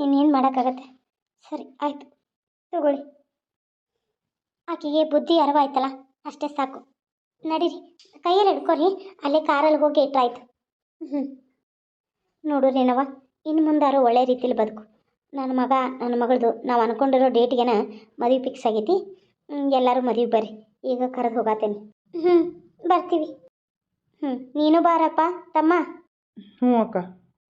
ಇನ್ನೇನು ಮಾಡೋಕ್ಕಾಗತ್ತೆ. ಸರಿ ಆಯಿತು, ತಗೊಳ್ಳಿ. ಆಕೆಗೆ ಬುದ್ಧಿ ಅರಿವಾಯ್ತಲ್ಲ, ಅಷ್ಟೇ ಸಾಕು. ನಡೀರಿ, ಕೈಯಲ್ಲಿ ಹಿಡ್ಕೊರಿ, ಅಲ್ಲೇ ಕಾರಲ್ಲಿ ಹೋಗಿ ಇಟ್ರಾಯ್ತು. ನೋಡು ರೇಣವ, ಇನ್ನು ಮುಂದಾರು ಒಳ್ಳೆ ರೀತಿಲಿ ಬದುಕು. ನನ್ನ ಮಗ ನನ್ನ ಮಗಳದು ನಾವು ಅಂದ್ಕೊಂಡಿರೋ ಡೇಟಿಗೆನ ಮದುವೆ ಫಿಕ್ಸ್ ಆಗೈತಿ. ಎಲ್ಲರೂ ಮದುವೆ ಬರ್ರಿ, ಈಗ ಕರೆದು ಹೋಗತ್ತೇನೆ. ಬರ್ತೀವಿ. ನೀನು ಬಾರಪ್ಪ ತಮ್ಮ. ಹ್ಞೂ ಅಕ್ಕ.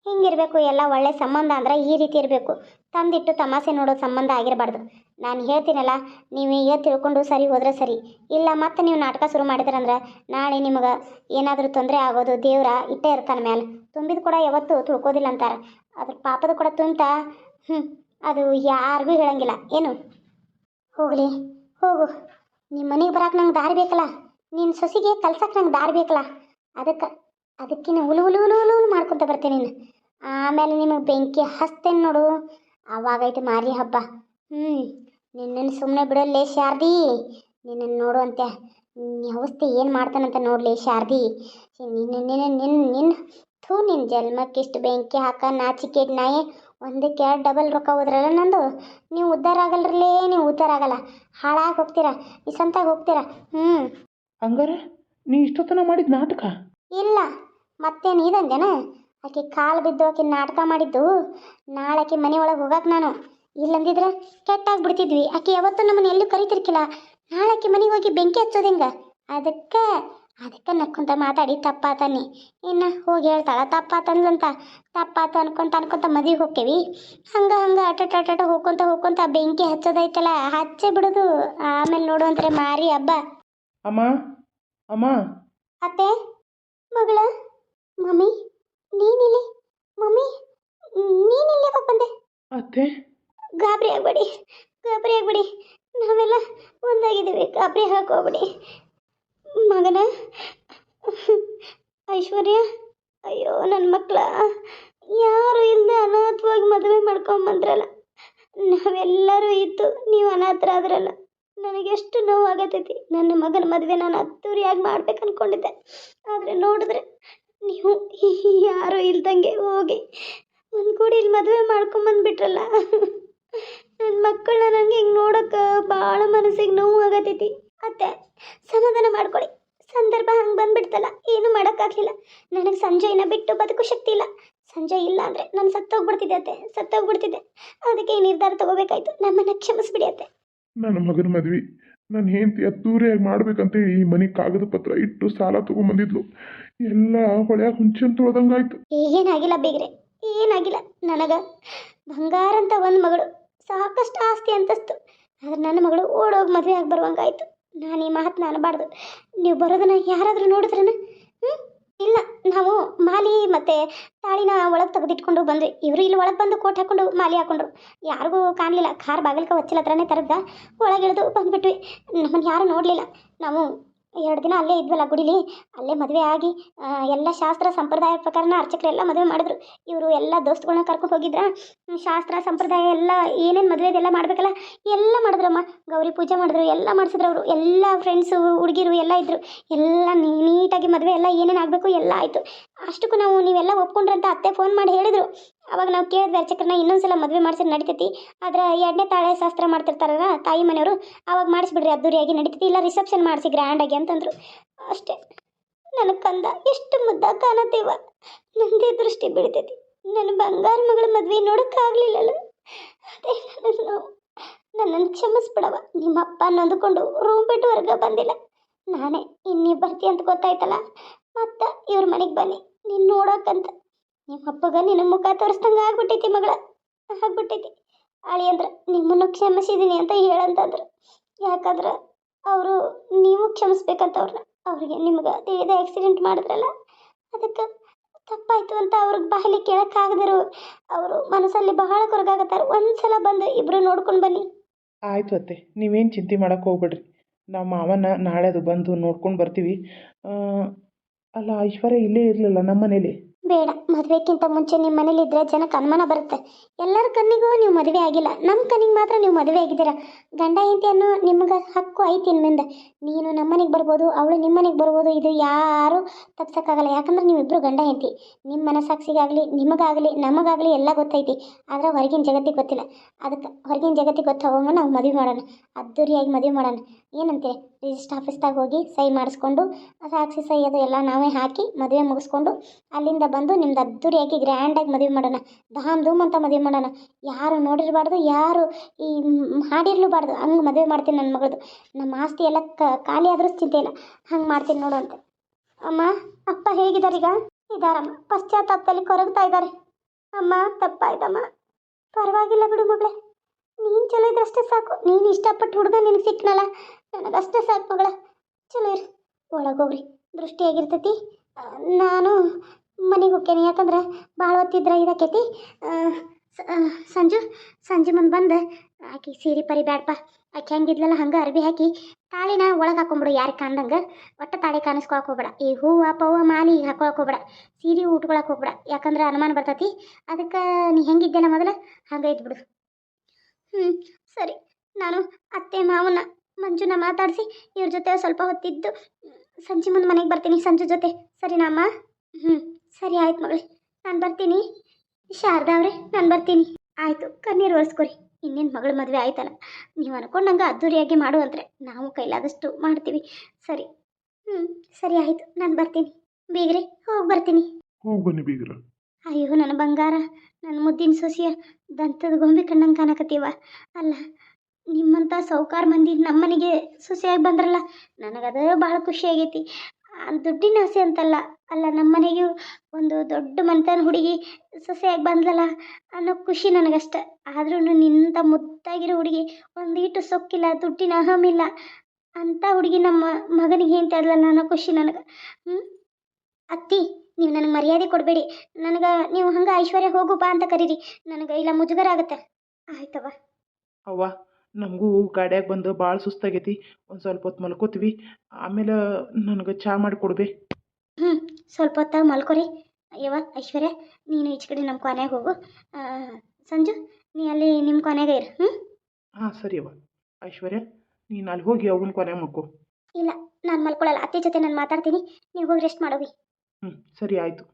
ಹಿಂಗಿರಬೇಕು. ಎಲ್ಲ ಒಳ್ಳೆ ಸಂಬಂಧ ಅಂದ್ರೆ ಈ ರೀತಿ ಇರಬೇಕು. ತಂದಿಟ್ಟು ತಮಾಷೆ ನೋಡೋ ಸಂಬಂಧ ಆಗಿರಬಾರ್ದು. ನಾನು ಹೇಳ್ತೀನಲ್ಲ, ನೀವು ಈಗ ತಿಳ್ಕೊಂಡು ಸರಿ ಹೋದ್ರೆ ಸರಿ. ಇಲ್ಲ ಮತ್ತೆ ನೀವು ನಾಟಕ ಶುರು ಮಾಡಿದ್ರಂದ್ರೆ ನಾಳೆ ನಿಮಗೆ ಏನಾದರೂ ತೊಂದರೆ ಆಗೋದು ದೇವ್ರ ಇಟ್ಟೇ ಇರ್ತಾನೆ ಮೇಲೆ. ತುಂಬಿದ ಕೂಡ ಯಾವತ್ತೂ ತುಳ್ಕೋದಿಲ್ಲ ಅಂತಾರೆ. ಅದ್ರ ಪಾಪದ ಕೂಡ ತುಂಬ್ತಾ ಅದು ಯಾರಿಗೂ ಹೇಳಂಗಿಲ್ಲ ಏನು. ಹೋಗಲಿ ಹೋಗು. ನಿಮ್ಮ ಮನೆಗೆ ಬರಕ್ಕೆ ನಂಗೆ ದಾರಿ ಬೇಕಲ್ಲ, ನಿನ್ನ ಸೊಸಿಗೆ ಕಲ್ಸಕ್ಕೆ ನಂಗೆ ದಾರಿ ಬೇಕಲ್ಲ. ಅದಕ್ಕಿನ್ನ ಉಲು ಉಲು ಉಲು ಉಲು ಮಾಡ್ಕೊತ ಬರ್ತೇನೆ ನೀನು. ಆಮೇಲೆ ನಿಮಗೆ ಬೆಂಕಿ ಹಚ್ತೇನೆ ನೋಡು, ಆವಾಗೈತೆ ಮಾರಿ ಹಬ್ಬ. ನಿನ್ನನ್ನು ಸುಮ್ಮನೆ ಬಿಡೋಲ್ಲೇ ಶಾರದಿ. ನಿನ್ನನ್ನು ನೋಡು ಅಂತೆ ಅವಸ್ಥೆ ಏನು ಮಾಡ್ತಾನಂತ ನೋಡಲಿ ಶಾರದಿ. ನಿನ್ನ ಜನ್ಮಕ್ಕಿಷ್ಟು ಬೆಂಕಿ ಹಾಕ ನಾಚಿಕೆಡ್ ನಾಯಿ. ಒಂದಕ್ಕೆ ಡಬಲ್ ರೊಕ್ಕ ಹೋದ್ರಲ್ಲ ನಂದು. ನೀವು ಉದ್ಧಾರ ಆಗಲ್ರಲ್ಲೇ, ನೀವು ಉದ್ಧಾರ ಆಗಲ್ಲ, ಹಾಳಾಗಿ ಹೋಗ್ತೀರಾ, ಈ ಸಂತಾಗ ಹೋಗ್ತೀರಾ. ಹಂಗಾರೆ ನೀ ಇಷ್ಟೊತ್ತನ ಮಾಡಿದ ನಾಟಕ? ಇಲ್ಲ ಮತ್ತೇನು ಇದಂದೇನ? ಆಕೆ ಕಾಲು ಬಿದ್ದು ಆಕೆ ನಾಟಕ ಮಾಡಿದ್ದು. ನಾಳೆ ಆಕೆ ಮನೆ ಒಳಗೆ ಹೋಗಕ್ಕೆ ನಾನು ಇಲ್ಲಂದಿದ್ರೆ ಕೆಟ್ಟಾಗ್ಬಿಡ್ತಿದ್ವಿ. ಆಕೆ ಯಾವತ್ತೂ ನಮ್ಮನ್ನು ಎಲ್ಲೂ ಕರಿತಿರ್ಕಿಲ್ಲ. ನಾಳೆ ಆಕೆ ಮನೆಗೆ ಹೋಗಿ ಬೆಂಕಿ ಹಚ್ಚೋದು ಹೆಂಗೆ? ಅದಕ್ಕೆ ನಕ್ಕೊಂತ ಮಾತಾಡಿ ತಪ್ಪಾತನ್ನಿ. ಇನ್ನು ಹೋಗಿ ಹೇಳ್ತಾಳ ತಪ್ಪಾತಂದ್ಲಂತ. ತಪ್ಪಾತ ಅನ್ಕೊಂತ ಮದುವೆ ಹೋಕ್ಕೇವಿ. ಹಂಗೆ ಅಟಟ ಹೋಗ್ಕೊಂತ ಬೆಂಕಿ ಹಚ್ಚೋದೈತಲ್ಲ, ಹಚ್ಚೇ ಬಿಡೋದು. ಆಮೇಲೆ ನೋಡುವಂದ್ರೆ ಮಾರಿ ಹಬ್ಬ. ಅಮ್ಮ ಅಮ್ಮ. ಅತ್ತೆ ಮಗಳ. ಮಮ್ಮಿ ನೀನಿಲ್ಲಿ? ಮಮ್ಮಿ ನೀನಿಲ್ಲಿ ಯಾವಾಗ ಬಂದೆ? ಅತ್ತೆ ಗಾಬರಿ ಆಗಬೇಡಿ. ನಾವೆಲ್ಲ ಒಂದಾಗಿದ್ದೀವಿ, ಗಾಬರಿ ಹಾಕೋಬಿಡಿ. ಮಗನ ಐಶ್ವರ್ಯ, ಅಯ್ಯೋ ನನ್ನ ಮಕ್ಕಳ ಯಾರು ಇಲ್ಲದೆ ಅನಾಥವಾಗಿ ಮದುವೆ ಮಾಡ್ಕೊಂಬಂದ್ರಲ್ಲ. ನಾವೆಲ್ಲರೂ ಇತ್ತು, ನೀವು ಅನಾಥರಾದ್ರಲ್ಲ. ನನಗೆಷ್ಟು ನೋವಾಗತೈತಿ. ನನ್ನ ಮಗನ ಮದುವೆ ನಾನು ಅದ್ದೂರಿಯಾಗಿ ಮಾಡ್ಬೇಕು ಅಂದ್ಕೊಂಡಿದ್ದೆ. ಆದರೆ ನೋಡಿದ್ರೆ ನೀವು ಯಾರು ಇಲ್ದಂಗೆ ಹೋಗಿ ಒಂದು ಕೂಡಿ ಇಲ್ಲಿ ಮದುವೆ ಮಾಡ್ಕೊಂಬಂದ್ಬಿಟ್ರಲ್ಲ. ನನ್ನ ಮಕ್ಕಳನ್ನ ನಂಗೆ ಹಿಂಗೆ ನೋಡೋಕೆ ಭಾಳ ಮನಸ್ಸಿಗೆ ನೋವು ಆಗತೈತಿ. ಅತ್ತೆ ಸಮಾಧಾನ ಮಾಡ್ಕೊಳ್ಳಿ. ಸಂದರ್ಭ ಹಂಗೆ ಬಂದ್ಬಿಡ್ತಲ್ಲ, ಏನು ಮಾಡೋಕ್ಕಾಗಲಿಲ್ಲ. ನನಗೆ ಸಂಜಯ್ನ ಬಿಟ್ಟು ಬದುಕು ಶಕ್ತಿ ಇಲ್ಲ. ಸಂಜಯ್ ಇಲ್ಲ ಅಂದರೆ ನಾನು ಸತ್ತೋಗ್ಬಿಡ್ತಿದ್ದೆ ಅತ್ತೆ, ಸತ್ತೋಗ್ಬಿಡ್ತಿದ್ದೆ. ಅದಕ್ಕೆ ಈ ನಿರ್ಧಾರ ತಗೋಬೇಕಾಯ್ತು. ನಮ್ಮನ್ನು ಕ್ಷಮಿಸ್ಬಿಡಿ ಅತ್ತೆ. ನನ್ನ ಮಗನ ಮದ್ವೆ ನನ್ನ ಹೆಂಡತಿ ಅದ್ದೂರಿಯಾಗಿ ಮಾಡ್ಬೇಕಂತೇಳಿ ಈ ಮನೆ ಕಾಗದ ಪತ್ರ ಇಟ್ಟು ಸಾಲ ತೊಗೊಂಬಂದಿದ್ಲು. ಎಲ್ಲ ಹೊಳ್ಯಾಗ ಹುಂಚನ್ ತೊಳ್ದಂಗಾಯ್ತು. ಏನಾಗಿಲ್ಲ ಬೀಗ್ರೆ, ಏನಾಗಿಲ್ಲ. ನನಗೆ ಬಂಗಾರ ಅಂತ ಒಂದು ಮಗಳು, ಸಾಕಷ್ಟು ಆಸ್ತಿ ಅಂತಸ್ತು. ಆದ್ರೆ ನನ್ನ ಮಗಳು ಓಡೋಗಿ ಮದುವೆ ಆಗಿ ಬರುವಂಗಾಯ್ತು. ನಾನು ಈ ಮಾತನ್ನ ಅನ್ನಬಾರ್ದು. ನೀವು ಬರೋದನ್ನ ಯಾರಾದರೂ ನೋಡಿದ್ರನ? ಇಲ್ಲ, ನಾವು ಮಾಲಿ ಮತ್ತು ತಾಳಿನ ಒಳಗೆ ತೆಗೆದಿಟ್ಕೊಂಡು ಬಂದ್ವಿ. ಇವರು ಇಲ್ಲಿ ಒಳಗೆ ಬಂದು ಕೋಟ್ ಹಾಕ್ಕೊಂಡು ಮಾಲಿ ಹಾಕ್ಕೊಂಡ್ರು. ಯಾರಿಗೂ ಕಾಣಲಿಲ್ಲ. ಕಾರ್ ಬಾಗಿಲ್ಕ ಹೊಚ್ಚಿಲ ಹತ್ರನೇ ತರದ್ದ ಒಳಗಿಳಿದು ಬಂದುಬಿಟ್ವಿ. ನಮ್ಮನ್ನು ಯಾರೂ ನೋಡಲಿಲ್ಲ. ನಾವು 2 ದಿನ ಅಲ್ಲೇ ಇದ್ವಲ್ಲ ಗುಡಿಲಿ, ಅಲ್ಲೇ ಮದುವೆ ಆಗಿ ಎಲ್ಲ ಶಾಸ್ತ್ರ ಸಂಪ್ರದಾಯ ಪ್ರಕಾರನ ಅರ್ಚಕರೆಲ್ಲ ಮದುವೆ ಮಾಡಿದ್ರು. ಇವರು ಎಲ್ಲ ದೋಸ್ತುಗಳನ್ನ ಕರ್ಕೊಂಡು ಹೋಗಿದ್ರ. ಶಾಸ್ತ್ರ ಸಂಪ್ರದಾಯ ಎಲ್ಲ ಏನೇನು ಮದುವೆದೆಲ್ಲ ಮಾಡಬೇಕಲ್ಲ ಎಲ್ಲ ಮಾಡಿದ್ರಮ್ಮ. ಗೌರಿ ಪೂಜೆ ಮಾಡಿದ್ರು, ಎಲ್ಲ ಮಾಡಿಸಿದ್ರು ಅವರು. ಎಲ್ಲ ಫ್ರೆಂಡ್ಸು ಹುಡುಗಿರು ಎಲ್ಲ ಇದ್ದರು. ಎಲ್ಲ ನೀಟಾಗಿ ಮದುವೆ ಎಲ್ಲ ಏನೇನು ಆಗಬೇಕು ಎಲ್ಲ ಆಯಿತು. ಅಷ್ಟಕ್ಕೂ ನೀವೆಲ್ಲ ಒಪ್ಕೊಂಡ್ರಂತ ಅತ್ತೆ ಫೋನ್ ಮಾಡಿ ಹೇಳಿದರು. ಅವಾಗ ನಾವು ಕೇಳಿದ್ವಿ ಅರ್ಚಕರನ್ನ, ಇನ್ನೊಂದು ಸಲ ಮದುವೆ ಮಾಡಿಸಿದ್ರೆ ನಡಿತೈತಿ, ಆದ್ರೆ 2ನೇ ತಾಳೆ ಶಾಸ್ತ್ರ ಮಾಡ್ತಿರ್ತಾರಲ್ಲ ತಾಯಿ ಮನೆಯವರು, ಆವಾಗ ಮಾಡಿಸ್ಬಿಡ್ರಿ, ಅದ್ದೂರಿಯಾಗಿ ನಡಿತೈತಿ, ಇಲ್ಲ ರಿಸೆಪ್ಷನ್ ಮಾಡಿಸಿ ಗ್ರ್ಯಾಂಡಾಗಿ ಅಂತಂದರು. ಅಷ್ಟೇ. ನನಗೆ ಕಂದ ಎಷ್ಟು ಮುದ್ದಾಗ ಕಾಣತ್ತೇವ. ನಂದೇ ದೃಷ್ಟಿ ಬೀಳ್ತೈತಿ. ನನ್ನ ಬಂಗಾರ ಮಗಳ ಮದುವೆ ನೋಡೋಕ್ಕಾಗಲಿಲ್ಲಲ್ಲ. ಅದೇ ನನ್ನನ್ನು ಕ್ಷಮಿಸ್ಬಿಡವ. ನಿಮ್ಮಪ್ಪ ನೊಂದುಕೊಂಡು ರೂಮ್ ಬಿಟ್ಟು ಹೊರಗೆ ಬಂದಿಲ್ಲ. ನಾನೇ ಇನ್ನೀ ಬರ್ತಿ ಅಂತ ಗೊತ್ತಾಯ್ತಲ್ಲ, ಮತ್ತೆ ಇವ್ರ ಮನೆಗೆ ಬನ್ನಿ ನೀನು ನೋಡೋಕ್ಕಂತ. ನಿಮ್ಮಪ್ಪಗ ನಿನ್ನ ಮುಖ ತೋರಿಸ್ದಂಗೆ ಆಗ್ಬಿಟ್ಟೈತಿ ಮಗಳ, ಆಗ್ಬಿಟ್ಟೈತಿ. ಅಳಿ ಅಂದ್ರೆ ನಿಮ್ಮನ್ನು ಕ್ಷಮಿಸಿದ್ದೀನಿ ಅಂತ ಹೇಳಂತಂದ್ರು. ಯಾಕಂದ್ರೆ ಅವರು ನೀವು ಕ್ಷಮಿಸ್ಬೇಕಂತ ಅವ್ರಿಗೆ ನಿಮ್ಗೆ ತಿಳಿದ ಆಕ್ಸಿಡೆಂಟ್ ಮಾಡಿದ್ರಲ್ಲ, ಅದಕ್ಕೆ ತಪ್ಪಾಯಿತು ಅಂತ ಅವ್ರಿಗೆ ಬಾಯಲ್ಲಿ ಕೇಳೋಕ್ಕಾಗದಿರು. ಅವರು ಮನಸ್ಸಲ್ಲಿ ಬಹಳ ಕೊರಗಾಗತ್ತಾರೆ. ಒಂದ್ಸಲ ಬಂದು ಇಬ್ಬರು ನೋಡ್ಕೊಂಡು ಬನ್ನಿ. ಆಯಿತು ಅತ್ತೆ, ನೀವೇನು ಚಿಂತೆ ಮಾಡೋಕ್ಕೆ ಹೋಗ್ಬೇಡ್ರಿ. ನಮ್ಮ ಮಾವನ ನಾಳೆ ಅದು ಬಂದು ನೋಡ್ಕೊಂಡು ಬರ್ತೀವಿ. ಅಲ್ಲ ಐಶ್ವರ್ಯ ಇಲ್ಲೇ ಇರಲಿಲ್ಲ ನಮ್ಮ ಮನೇಲಿ? ಬೇಡ, ಮದುವೆಕ್ಕಿಂತ ಮುಂಚೆ ನಿಮ್ಮ ಮನೇಲಿ ಇದ್ರೆ ಜನಕ್ಕೆ ಅನುಮಾನ ಬರುತ್ತೆ. ಎಲ್ಲರ ಕಣ್ಣಿಗೂ ನೀವು ಮದುವೆ ಆಗಿಲ್ಲ, ನಮ್ಮ ಕಣ್ಣಿಗೆ ಮಾತ್ರ ನೀವು ಮದುವೆ ಆಗಿದ್ದೀರಾ. ಗಂಡ ಹೆಂಡತಿ ಅನ್ನೋ ನಿಮ್ಗೆ ಹಕ್ಕು ಐತಿ ಇನ್ಮಿಂದ. ನೀನು ನಮ್ಮ ಮನೆಗೆ ಬರ್ಬೋದು, ಅವಳು ನಿಮ್ಮ ಮನೆಗೆ ಬರ್ಬೋದು, ಇದು ಯಾರೂ ತಪ್ಸೋಕ್ಕಾಗಲ್ಲ. ಯಾಕಂದ್ರೆ ನೀವಿಬ್ಬರು ಗಂಡ ಹೆಂಡತಿ. ನಿಮ್ಮ ಮನಸ್ಸಾಕ್ಷಿಗಾಗಲಿ, ನಿಮಗಾಗಲಿ, ನಮಗಾಗಲಿ ಎಲ್ಲ ಗೊತ್ತೈತಿ. ಆದರೆ ಹೊರಗಿನ ಜಗತ್ತಿಗೆ ಗೊತ್ತಿಲ್ಲ. ಅದಕ್ಕೆ ಹೊರಗಿನ ಜಗತ್ತಿಗೆ ಗೊತ್ತಾಗೋಂಗ ನಾವು ಮದುವೆ ಮಾಡೋಣ, ಅದ್ದೂರಿಯಾಗಿ ಮದುವೆ ಮಾಡೋಣ. ಏನಂತೀರಿ? ರಿಜಿಸ್ಟರ್ ಆಫೀಸ್ದಾಗ ಹೋಗಿ ಸಹಿ ಮಾಡಿಸ್ಕೊಂಡು, ಸಾಕ್ಷಿ ಸಹಿ ಅದು ಎಲ್ಲ ನಾವೇ ಹಾಕಿ ಮದುವೆ ಮುಗಿಸ್ಕೊಂಡು ಅಲ್ಲಿಂದ ಬಂದು ನಿಮ್ದು ಅದ್ದೂರಿಯಾಗಿ ಗ್ರ್ಯಾಂಡಾಗಿ ಮದುವೆ ಮಾಡೋಣ. ಧಾಮ್ ಧೂಮ್ ಅಂತ ಮದುವೆ ಮಾಡೋಣ. ಯಾರು ನೋಡಿರಬಾರ್ದು, ಯಾರು ಈ ಹಾಡಿರ್ಲೂಬಾರ್ದು. ಹಂಗೆ ಮದುವೆ ಮಾಡ್ತೀನಿ ನನ್ನ ಮಗಳದು. ನಮ್ಮ ಆಸ್ತಿ ಎಲ್ಲ ಖಾಲಿ ಆದರೂ ಚಿಂತೆ ಇಲ್ಲ, ಹಂಗೆ ಮಾಡ್ತೀನಿ ನೋಡು ಅಂತ. ಅಮ್ಮ, ಅಪ್ಪ ಹೇಗಿದ್ದಾರೀಗ? ಇದ್ದಾರಮ್ಮ, ಪಶ್ಚಾತ್ತಾಪದಲ್ಲಿ ಕೊರಗ್ತಾ ಇದ್ದಾರೆ. ಅಮ್ಮ, ತಪ್ಪಾಯ್ತಮ್ಮ. ಪರವಾಗಿಲ್ಲ ಬಿಡು ಮಗಳೇ, ನೀನು ಚಲೋ ಇದ್ರಷ್ಟೇ ಸಾಕು. ನೀನು ಇಷ್ಟಪಟ್ಟು ಹುಡುಗ ನಿನಗೆ ಸಿಕ್ಕನಲ್ಲ, ನನಗಷ್ಟೇ ಸಾಕು ಮಗಳ. ಚಲೋ ಇರು, ಒಳಗೋಗ್ರಿ, ದೃಷ್ಟಿಯಾಗಿರ್ತೈತಿ. ನಾನು ಮನೆಗೆ ಹೋಗ್ತೇನೆ. ಯಾಕಂದ್ರೆ ಭಾಳ ಹೊತ್ತಿದ್ರೆ ಇದಾಕೈತಿ. ಸಂಜೆ ಮುಂದೆ ಬಂದು ಆಕಿ ಸೀರೆ ಪರಿ ಬ್ಯಾಡಪ್ಪ. ಆಕೆ ಹೆಂಗಿದ್ಲಲ್ಲ ಹಂಗೆ ಅರ್ಬಿ ಹಾಕಿ ತಾಳಿನ ಒಳಗೆ ಹಾಕೊಂಬಿಡು, ಯಾರಿಗೆ ಕಾಣ್ದಂಗೆ. ಒಟ್ಟು ತಾಳಿ ಕಾಣಿಸ್ಕೊಳಕ್ಕೆ ಹೋಗ್ಬೇಡ. ಈ ಹೂವು ಪವ್ವ ಮಾಲಿ ಹಾಕೊಳಕ್ಕೆ ಹೋಗ್ಬೇಡ, ಸೀರೆ ಉಟ್ಕೊಳಕ್ಕೆ ಹೋಗ್ಬೇಡ. ಯಾಕಂದ್ರೆ ಅನುಮಾನ ಬರ್ತೈತಿ. ಅದಕ್ಕೆ ನೀ ಹೆಂಗಿದ್ದೆಲ್ಲ ಮೊದಲು ಹಂಗೆ ಇದ್ಬಿಡು. ಸರಿ. ನಾನು ಅತ್ತೆ ಮಾವನ ಮಂಜುನ ಮಾತಾಡಿಸಿ ಇವ್ರ ಜೊತೆ ಸ್ವಲ್ಪ ಹೊತ್ತಿದ್ದು ಸಂಜೆ ಮುಂದೆ ಮನೆಗೆ ಬರ್ತೀನಿ, ಸಂಜು ಜೊತೆ. ಸರಿನಾ ಅಮ್ಮ? ಸರಿ ಆಯ್ತು ಮಗಳೇ, ನಾನು ಬರ್ತೀನಿ. ಶಾರದಾ ಅವರೇ, ನಾನು ಬರ್ತೀನಿ. ಆಯಿತು, ಕಣ್ಣೀರು ಒರೆಸ್ಕೊರಿ. ಇನ್ನೇನು ಮಗಳ ಮದುವೆ ಆಯ್ತಲ್ಲ, ನೀವು ಅನ್ಕೊಂಡಂಗೆ ಅದ್ದೂರಿಯಾಗಿ ಮಾಡುವಂತ್ರೆ ನಾವು ಕೈಲಾದಷ್ಟು ಮಾಡ್ತೀವಿ. ಸರಿ. ಸರಿ ಆಯಿತು, ನಾನು ಬರ್ತೀನಿ. ಬೀಗ್ರೆ, ಹೋಗಿ ಬರ್ತೀನಿ. ಹೋಗಿ ಬನ್ನಿ ಬೀಗ್ರ. ಅಯ್ಯೋ ನನ್ನ ಬಂಗಾರ, ನನ್ನ ಮುದ್ದಿನ ಸೊಸೆಯ ದಂತದ ಗೊಂಬೆ ಕಣ್ಣಂಗೆ ಕಾಣಕತ್ತೀವ. ಅಲ್ಲ, ನಿಮ್ಮಂಥ ಸೌಕಾರ ಮಂದಿ ನಮ್ಮನೆಗೆ ಸೊಸೆಯಾಗಿ ಬಂದ್ರಲ್ಲ, ನನಗದೇ ಭಾಳ ಖುಷಿ ಆಗೈತಿ. ದುಡ್ಡಿನ ಆಸೆ ಅಂತಲ್ಲ, ಅಲ್ಲ ನಮ್ಮ ಮನೆಗೆ ಒಂದು ದೊಡ್ಡ ಮನೆತನ ಹುಡುಗಿ ಸೊಸೆಯಾಗಿ ಬಂದ್ಲಲ್ಲ ಅನ್ನೋ ಖುಷಿ ನನಗಷ್ಟೆ. ಆದ್ರೂ ನಿನ್ನಂಥ ಮುದ್ದಾಗಿರೋ ಹುಡುಗಿ, ಒಂದೀಟು ಸೊಕ್ಕಿಲ್ಲ, ದುಡ್ಡಿನ ಅಹಮಿಲ್ಲ ಅಂಥ ಹುಡುಗಿ ನಮ್ಮ ಮಗನಿಗೆ ಅಂತ ಹೇಳಲ್ಲ ಅನ್ನೋ ಖುಷಿ ನನಗೆ. ಅತ್ತಿ, ನೀವು ನನಗೆ ಮರ್ಯಾದೆ ಕೊಡಬೇಡಿ. ನನಗೆ ನೀವು ಹಂಗೆ ಐಶ್ವರ್ಯ ಹೋಗು ಬಾ ಅಂತ ಕರೀರಿ, ನನಗೆ ಇಲ್ಲ ಮುಜುಗರ ಆಗುತ್ತೆ. ಆಯ್ತವ. ಅವ್ವ, ನಮಗೂ ಗಾಡ್ಯಾಗ ಬಂದು ಭಾಳ ಸುಸ್ತಾಗೈತಿ. ಒಂದು ಸ್ವಲ್ಪ ಹೊತ್ತು ಮಲ್ಕೋತೀವಿ, ಆಮೇಲೆ ನನಗೆ ಚಹಾ ಮಾಡಿ ಕೊಡ್ಬೇ. ಸ್ವಲ್ಪ ಹೊತ್ತಾಗ ಮಲ್ಕೊರಿ. ಅಯ್ಯವ್ವ ಐಶ್ವರ್ಯ, ನೀನು ಈಚೆ ಕಡೆ ನಮ್ಮ ಕೊನೆಗೆ ಹೋಗು. ಸಂಜು, ನೀ ಅಲ್ಲಿ ನಿಮ್ಮ ಕೊನೆಗೆ ಇರು. ಹಾಂ ಸರಿ ಅವ್ವ. ಐಶ್ವರ್ಯ, ನೀನು ಅಲ್ಲಿ ಹೋಗಿ ಅವನ ಕೊನೆ ಮಲ್ಕೋ. ಇಲ್ಲ, ನಾನು ಮಲ್ಕೊಳ್ಳಲ್ಲ. ಅತ್ತೆ ಜೊತೆ ನಾನು ಮಾತಾಡ್ತೀನಿ, ನೀವು ಹೋಗಿ ರೆಸ್ಟ್ ಮಾಡೋವಿ. ಸರಿ ಆಯಿತು.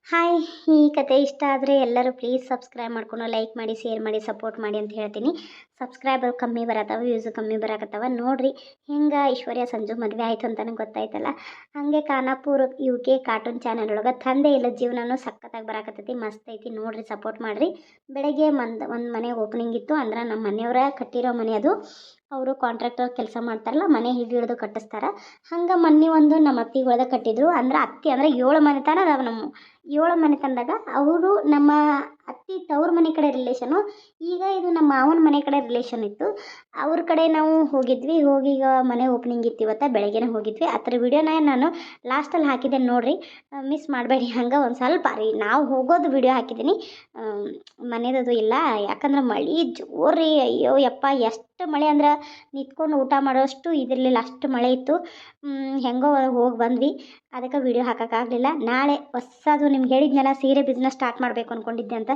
ಹಾಯ್, ಈ ಕತೆ ಇಷ್ಟ ಆದರೆ ಎಲ್ಲರೂ ಪ್ಲೀಸ್ ಸಬ್ಸ್ಕ್ರೈಬ್ ಮಾಡ್ಕೊಂಡು ಲೈಕ್ ಮಾಡಿ, ಶೇರ್ ಮಾಡಿ, ಸಪೋರ್ಟ್ ಮಾಡಿ ಅಂತ ಹೇಳ್ತೀನಿ. ಸಬ್ಸ್ಕ್ರೈಬರ್ ಕಮ್ಮಿ ಬರತ್ತವ, ವ್ಯೂಸು ಕಮ್ಮಿ ಬರಕತ್ತವ. ನೋಡಿರಿ ಹೆಂಗೆ ಐಶ್ವರ್ಯ ಸಂಜು ಮದುವೆ ಆಯಿತು ಅಂತ ನನಗೆ ಗೊತ್ತಾಯ್ತಲ್ಲ. ಹಾಗೆ ಖಾನಾಪುರ UK ಕಾರ್ಟೂನ್ ಚಾನಲ್ ಒಳಗೆ ತಂದೆ ಇಲ್ಲ ಜೀವನನೂ ಸಖತ್ತಾಗಿ ಬರಾಕತ್ತೈತಿ, ಮಸ್ತ್ ಐತಿ. ನೋಡಿರಿ, ಸಪೋರ್ಟ್ ಮಾಡಿರಿ. ಬೆಳಗ್ಗೆ ಒಂದು ಮನೆ ಓಪನಿಂಗ್ ಇತ್ತು. ಅಂದ್ರೆ ನಮ್ಮ ಮನೆಯವರ ಕಟ್ಟಿರೋ ಮನೆ ಅದು. ಅವರು ಕಾಂಟ್ರಾಕ್ಟರ್ ಕೆಲಸ ಮಾಡ್ತಾರಲ್ಲ, ಮನೆ ಹಿಡಿದು ಕಟ್ಟಿಸ್ತಾರೆ. ಹಂಗೆ ಮೊನ್ನೆ ಒಂದು ನಮ್ಮ ಅತ್ತಿಗಳ್ದ ಕಟ್ಟಿದ್ರು. ಅಂದ್ರೆ ಅತ್ತಿ ಅಂದರೆ 7 ಮನೆತನ ಅದಾವೆ ನಮ್ಮ. 7 ಮನೆತನದಾಗ ಅವರು ನಮ್ಮ ಅತ್ತಿ ತವ್ರ ಮನೆ ಕಡೆ ರಿಲೇಷನು. ಈಗ ಇದು ನಮ್ಮ ಮಾವನ ಮನೆ ಕಡೆ ರಿಲೇಷನ್ ಇತ್ತು. ಅವ್ರ ಕಡೆ ನಾವು ಹೋಗಿದ್ವಿ. ಹೋಗಿ ಈಗ ಮನೆ ಓಪನಿಂಗ್ ಇತ್ತು, ಇವತ್ತು ಬೆಳಗ್ಗೆನೇ ಹೋಗಿದ್ವಿ. ಅದರ ವಿಡಿಯೋನ ನಾನು ಲಾಸ್ಟಲ್ಲಿ ಹಾಕಿದ್ದೇನೆ ನೋಡಿರಿ, ಮಿಸ್ ಮಾಡಬೇಡಿ. ಹಂಗೆ ಒಂದು ಸ್ವಲ್ಪ ರೀ ನಾವು ಹೋಗೋದು ವಿಡಿಯೋ ಹಾಕಿದ್ದೀನಿ, ಮನೆಯದು ಇಲ್ಲ. ಯಾಕಂದ್ರೆ ಮಳೆ ಜೋರಿ, ಅಯ್ಯೋ ಯಪ್ಪ, ಎಷ್ಟು ಮಳೆ ಅಂದ್ರೆ ನಿಂತ್ಕೊಂಡು ಊಟ ಮಾಡೋಷ್ಟು ಇದಿರಲಿಲ್ಲ, ಅಷ್ಟು ಮಳೆ ಇತ್ತು. ಹೆಂಗೋ ಹೋಗಿ ಬಂದ್ವಿ. ಅದಕ್ಕೆ ವಿಡಿಯೋ ಹಾಕೋಕ್ಕಾಗಲಿಲ್ಲ. ನಾಳೆ ಹೊಸದು ನಿಮ್ಗೆ ಹೇಳಿದ್ನಲ್ಲ, ಸೀರೆ ಬಿಸ್ನೆಸ್ ಸ್ಟಾರ್ಟ್ ಮಾಡಬೇಕು ಅಂದ್ಕೊಂಡಿದ್ದೆ ಅಂತ.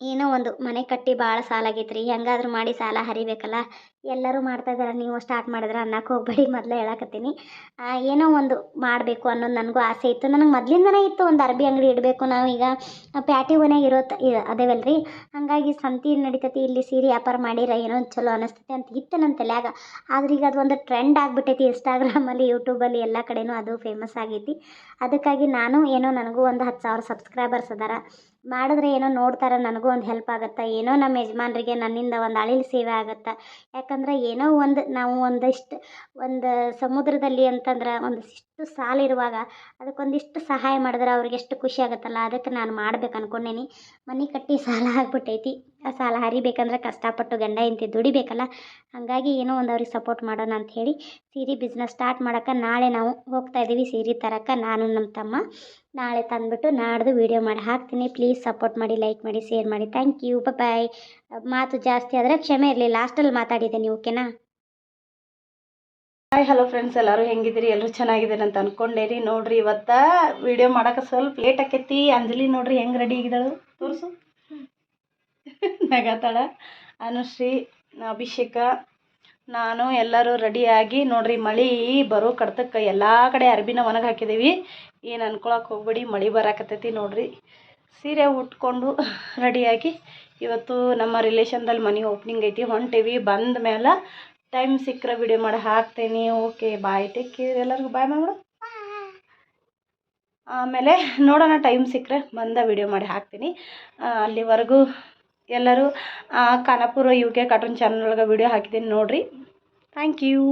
ಏನೋ ಒಂದು ಮನೆ ಕಟ್ಟಿ ಭಾಳ ಸಾಲ ಆಗೈತೆ ರೀ. ಹೆಂಗಾದ್ರೂ ಮಾಡಿ ಸಾಲ ಹರಿಬೇಕಲ್ಲ. ಎಲ್ಲರೂ ಮಾಡ್ತಾಯಿದ್ದಾರೆ, ನೀವು ಸ್ಟಾರ್ಟ್ ಮಾಡಿದ್ರೆ ಅನ್ನಕ್ಕೆ ಹೋಗಬೇಡಿ, ಮೊದಲೇ ಹೇಳಕತ್ತೀನಿ. ಏನೋ ಒಂದು ಮಾಡಬೇಕು ಅನ್ನೋದು ನನಗೂ ಆಸೆ ಇತ್ತು. ನನಗೆ ಮೊದಲಿಂದನೇ ಇತ್ತು ಒಂದು ಅರ್ಬಿ ಅಂಗಡಿ ಇಡಬೇಕು. ನಾವು ಈಗ ಪ್ಯಾಟಿ ಓನ್ಯಾಗ ಅದೇವಲ್ಲ ರೀ, ಹಾಗಾಗಿ ಸಂತಿ ನಡಿತೈತಿ, ಇಲ್ಲಿ ಸೀರೆ ವ್ಯಾಪಾರ ಮಾಡಿರ ಏನೋ ಚಲೋ ಅನ್ನಿಸ್ತೈತಿ ಅಂತ ಇತ್ತು ನನ್ನ ತಲೆಯಾಗ. ಆದ್ರೆ ಈಗ ಅದೊಂದು ಟ್ರೆಂಡ್ ಆಗಿಬಿಟ್ಟೈತಿ. ಇನ್ಸ್ಟಾಗ್ರಾಮಲ್ಲಿ, ಯೂಟ್ಯೂಬಲ್ಲಿ ಎಲ್ಲ ಕಡೆನೂ ಅದು ಫೇಮಸ್ ಆಗೈತಿ. ಅದಕ್ಕಾಗಿ ನಾನು ಏನೋ ನನಗೂ ಒಂದು 10,000 ಸಬ್ಸ್ಕ್ರೈಬರ್ಸ್ ಅದಾರ. ಮಾಡಿದ್ರೆ ಏನೋ ನೋಡ್ತಾರೆ, ನನಗೂ ಒಂದು ಹೆಲ್ಪ್ ಆಗುತ್ತೆ. ಏನೋ ನಮ್ಮ ಯಜಮಾನ್ರಿಗೆ ನನ್ನಿಂದ ಒಂದು ಅಳಿಲು ಸೇವೆ ಆಗುತ್ತೆ. ಯಾಕಂದ್ರೆ ಏನೋ ಒಂದು ನಾವು ಒಂದು ಸಮುದ್ರದಲ್ಲಿ ಅಂತಂದ್ರೆ ಒಂದಿಷ್ಟು ಸಾಲಿರುವಾಗ ಅದಕ್ಕೊಂದಿಷ್ಟು ಸಹಾಯ ಮಾಡಿದ್ರೆ ಅವ್ರಿಗೆ ಎಷ್ಟು ಖುಷಿ ಆಗುತ್ತಲ್ಲ. ಅದಕ್ಕೆ ನಾನು ಮಾಡ್ಬೇಕು ಅಂದ್ಕೊಂಡೇನಿ. ಮನೆ ಕಟ್ಟಿ ಸಾಲ ಆಗ್ಬಿಟ್ಟೈತಿ. ಆ ಸಾಲ ಹರಿಬೇಕಂದ್ರೆ ಕಷ್ಟಪಟ್ಟು ಗಂಡ ಹೆಂಡತಿ ದುಡಿಬೇಕಲ್ಲ. ಹಾಗಾಗಿ ಏನೋ ಒಂದು ಅವ್ರಿಗೆ ಸಪೋರ್ಟ್ ಮಾಡೋಣ ಅಂಥೇಳಿ ಸೀರೆ ಬಿಸ್ನೆಸ್ ಸ್ಟಾರ್ಟ್ ಮಾಡೋಕ್ಕೆ ನಾಳೆ ನಾವು ಹೋಗ್ತಾಯಿದ್ದೀವಿ. ಸೀರೆ ತರೋಕ್ಕೆ ನಾನು ನಮ್ಮ ತಮ್ಮ. ನಾಳೆ ತಂದುಬಿಟ್ಟು ನಾಡ್ದು ವೀಡಿಯೋ ಮಾಡಿ ಹಾಕ್ತೀನಿ. ಪ್ಲೀಸ್ ಸಪೋರ್ಟ್ ಮಾಡಿ, ಲೈಕ್ ಮಾಡಿ, ಶೇರ್ ಮಾಡಿ. ಥ್ಯಾಂಕ್ ಯು, ಬಾಯ್. ಮಾತು ಜಾಸ್ತಿ ಆದರೆ ಕ್ಷಮೆ ಇರಲಿ, ಲಾಸ್ಟಲ್ಲಿ ಮಾತಾಡಿದ್ದೀನಿ, ಓಕೆನಾ? ಹಾಯ್ ಹಲೋ ಫ್ರೆಂಡ್ಸ್, ಎಲ್ಲರೂ ಹೆಂಗಿದ್ದೀರಿ? ಎಲ್ಲರೂ ಚೆನ್ನಾಗಿದ್ದೀರಿ ಅಂತ ಅಂದ್ಕೊಂಡೇರಿ. ನೋಡ್ರಿ ಇವತ್ತು ವಿಡಿಯೋ ಮಾಡೋಕೆ ಸ್ವಲ್ಪ ಲೇಟ್ ಆಕೈತಿ. ಅಂಜಲಿ ನೋಡ್ರಿ ಹೆಂಗೆ ರೆಡಿ ಆಗಿದ್ದಾಳು, ತೋರಿಸು. ನಗತಾಳ. ಅನುಶ್ರೀ, ಅಭಿಷೇಕ, ನಾನು ಎಲ್ಲರೂ ರೆಡಿಯಾಗಿ ನೋಡ್ರಿ. ಮಳೆ ಬರೋ ಕಡ್ತಕ್ಕೆ ಎಲ್ಲ ಕಡೆ ಅರ್ಬಿನ ಒಣಗಿ ಹಾಕಿದ್ದೀವಿ. ಏನು ಅನ್ಕೊಳಕ್ಕೆ ಹೋಗ್ಬೇಡಿ, ಮಳೆ ಬರಾಕತ್ತೈತಿ. ನೋಡ್ರಿ ಸೀರೆ ಉಟ್ಕೊಂಡು ರೆಡಿಯಾಗಿ ಇವತ್ತು ನಮ್ಮ ರಿಲೇಷನ್ದಲ್ಲಿ ಮನೆ ಓಪನಿಂಗ್ ಐತಿ, ಹೊಂಟೇವಿ. ಬಂದ ಮೇಲೆ ಟೈಮ್ ಸಿಕ್ಕರೆ ವಿಡಿಯೋ ಮಾಡಿ ಹಾಕ್ತೇನೆ. ಓಕೆ, ಬಾಯ್, ಟೇಕ್ ಕೇರ್. ಎಲ್ಲರಿಗೂ ಬಾಯ್ ಮಾಡ್ಬಿಡು. ಆಮೇಲೆ ನೋಡೋಣ, ಟೈಮ್ ಸಿಕ್ಕರೆ ಬಂದ ವಿಡಿಯೋ ಮಾಡಿ ಹಾಕ್ತೀನಿ. ಅಲ್ಲಿವರೆಗೂ ಎಲ್ಲರೂ ಖಾನಾಪುರ UK ಕಾರ್ಟೂನ್ ಚಾನಲ್ ಒಳಗೆ ವಿಡಿಯೋ ಹಾಕಿದ್ದೀನಿ ನೋಡಿರಿ. Thank you.